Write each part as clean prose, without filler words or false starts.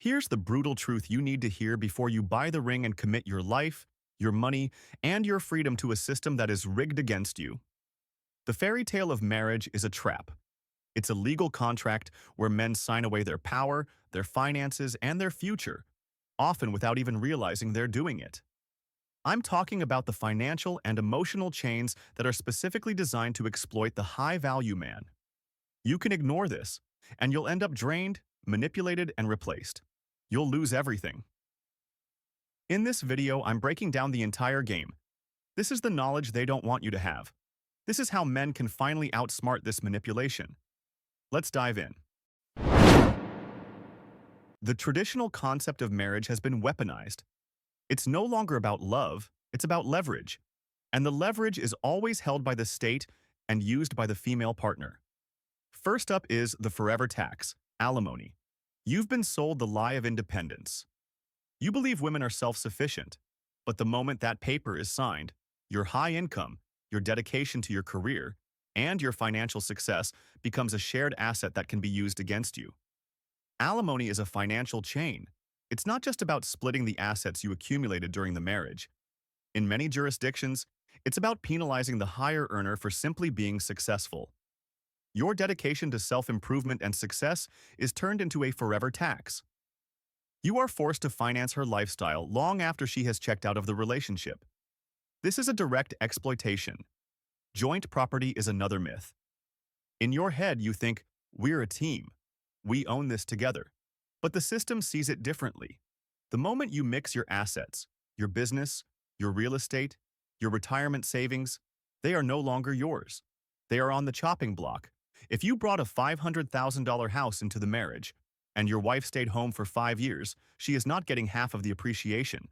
Here's the brutal truth you need to hear before you buy the ring and commit your life, your money, and your freedom to a system that is rigged against you. The fairy tale of marriage is a trap. It's a legal contract where men sign away their power, their finances, and their future, often without even realizing they're doing it. I'm talking about the financial and emotional chains that are specifically designed to exploit the high-value man. You can ignore this, and you'll end up drained, manipulated, and replaced. You'll lose everything. In this video, I'm breaking down the entire game. This is the knowledge they don't want you to have. This is how men can finally outsmart this manipulation. Let's dive in. The traditional concept of marriage has been weaponized. It's no longer about love, it's about leverage. And the leverage is always held by the state and used by the female partner. First up is the forever tax, alimony. You've been sold the lie of independence. You believe women are self-sufficient, but the moment that paper is signed, your high income, your dedication to your career, and your financial success becomes a shared asset that can be used against you. Alimony is a financial chain. It's not just about splitting the assets you accumulated during the marriage. In many jurisdictions, it's about penalizing the higher earner for simply being successful. Your dedication to self-improvement and success is turned into a forever tax. You are forced to finance her lifestyle long after she has checked out of the relationship. This is a direct exploitation. Joint property is another myth. In your head, you think, we're a team. We own this together. But the system sees it differently. The moment you mix your assets, your business, your real estate, your retirement savings, they are no longer yours. They are on the chopping block. If you brought a $500,000 house into the marriage, and your wife stayed home for 5 years, she is not getting half of the appreciation.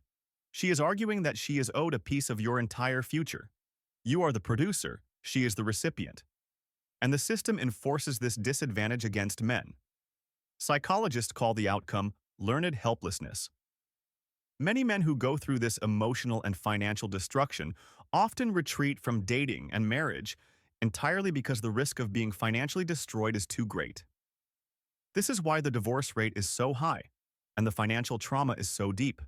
She is arguing that she is owed a piece of your entire future. You are the producer, she is the recipient. And the system enforces this disadvantage against men. Psychologists call the outcome learned helplessness. Many men who go through this emotional and financial destruction often retreat from dating and marriage entirely because the risk of being financially destroyed is too great. This is why the divorce rate is so high and the financial trauma is so deep.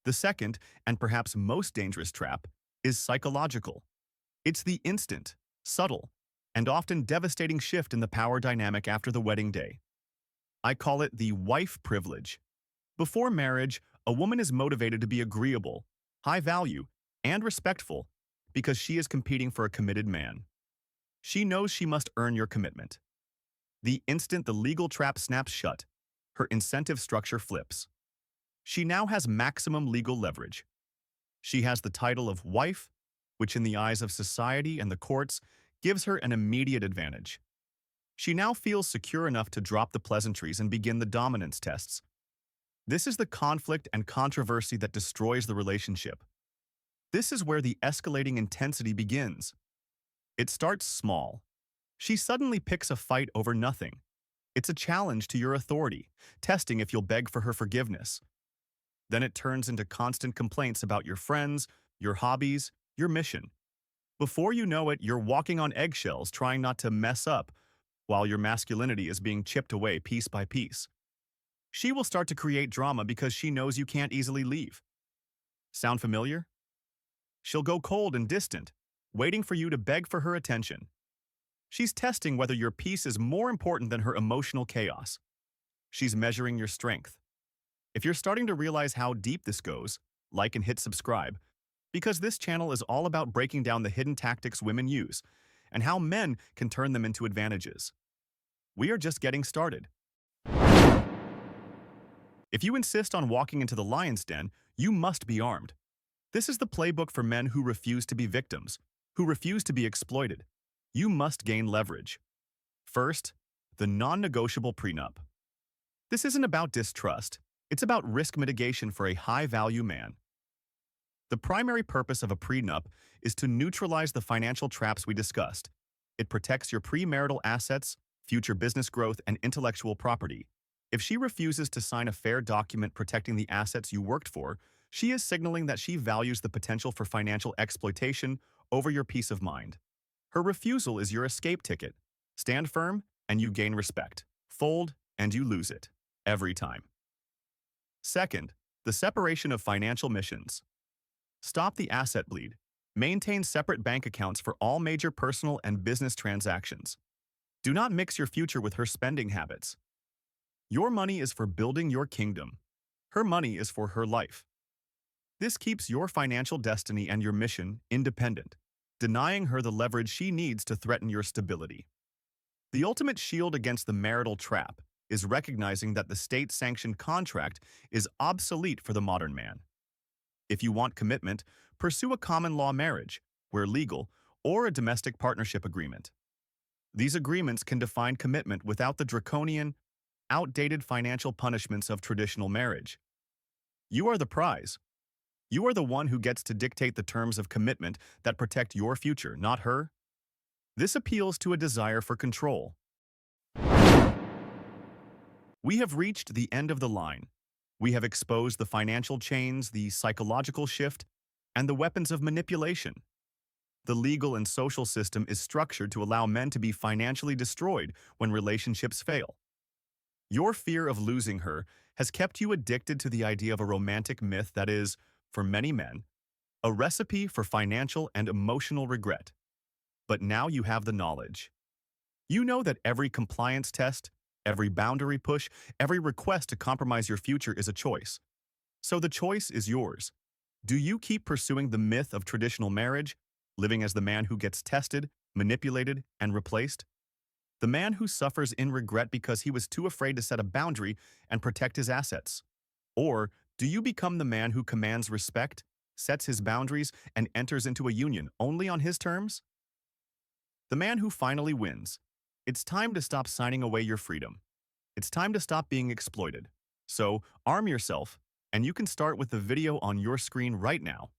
The second, and perhaps most dangerous trap, is psychological. It's the instant, subtle, and often devastating shift in the power dynamic after the wedding day. I call it the wife privilege. Before marriage, a woman is motivated to be agreeable, high value, and respectful because she is competing for a committed man. She knows she must earn your commitment. The instant the legal trap snaps shut, her incentive structure flips. She now has maximum legal leverage. She has the title of wife, which in the eyes of society and the courts gives her an immediate advantage. She now feels secure enough to drop the pleasantries and begin the dominance tests. This is the conflict and controversy that destroys the relationship. This is where the escalating intensity begins. It starts small. She suddenly picks a fight over nothing. It's a challenge to your authority, testing if you'll beg for her forgiveness. Then it turns into constant complaints about your friends, your hobbies, your mission. Before you know it, you're walking on eggshells trying not to mess up, while your masculinity is being chipped away piece by piece. She will start to create drama because she knows you can't easily leave. Sound familiar? She'll go cold and distant, waiting for you to beg for her attention. She's testing whether your peace is more important than her emotional chaos. She's measuring your strength. If you're starting to realize how deep this goes, like and hit subscribe, because this channel is all about breaking down the hidden tactics women use and how men can turn them into advantages. We are just getting started. If you insist on walking into the lion's den, you must be armed. This is the playbook for men who refuse to be victims, who refuse to be exploited. You must gain leverage. First, the non-negotiable prenup. This isn't about distrust. It's about risk mitigation for a high-value man. The primary purpose of a prenup is to neutralize the financial traps we discussed. It protects your premarital assets, future business growth, and intellectual property. If she refuses to sign a fair document protecting the assets you worked for, she is signaling that she values the potential for financial exploitation over your peace of mind. Her refusal is your escape ticket. Stand firm, and you gain respect. Fold, and you lose it every time. Second, the separation of financial missions. Stop the asset bleed. Maintain separate bank accounts for all major personal and business transactions. Do not mix your future with her spending habits. Your money is for building your kingdom. Her money is for her life. This keeps your financial destiny and your mission independent, denying her the leverage she needs to threaten your stability. The ultimate shield against the marital trap is recognizing that the state-sanctioned contract is obsolete for the modern man. If you want commitment, pursue a common law marriage, where legal, or a domestic partnership agreement. These agreements can define commitment without the draconian, outdated financial punishments of traditional marriage. You are the prize. You are the one who gets to dictate the terms of commitment that protect your future, not her. This appeals to a desire for control. We have reached the end of the line. We have exposed the financial chains, the psychological shift, and the weapons of manipulation. The legal and social system is structured to allow men to be financially destroyed when relationships fail. Your fear of losing her has kept you addicted to the idea of a romantic myth that is, for many men, a recipe for financial and emotional regret. But now you have the knowledge. You know that every compliance test, every boundary push, every request to compromise your future is a choice. So the choice is yours. Do you keep pursuing the myth of traditional marriage, living as the man who gets tested, manipulated, and replaced? The man who suffers in regret because he was too afraid to set a boundary and protect his assets? Or do you become the man who commands respect, sets his boundaries, and enters into a union only on his terms? The man who finally wins. It's time to stop signing away your freedom. It's time to stop being exploited. So, arm yourself, and you can start with the video on your screen right now.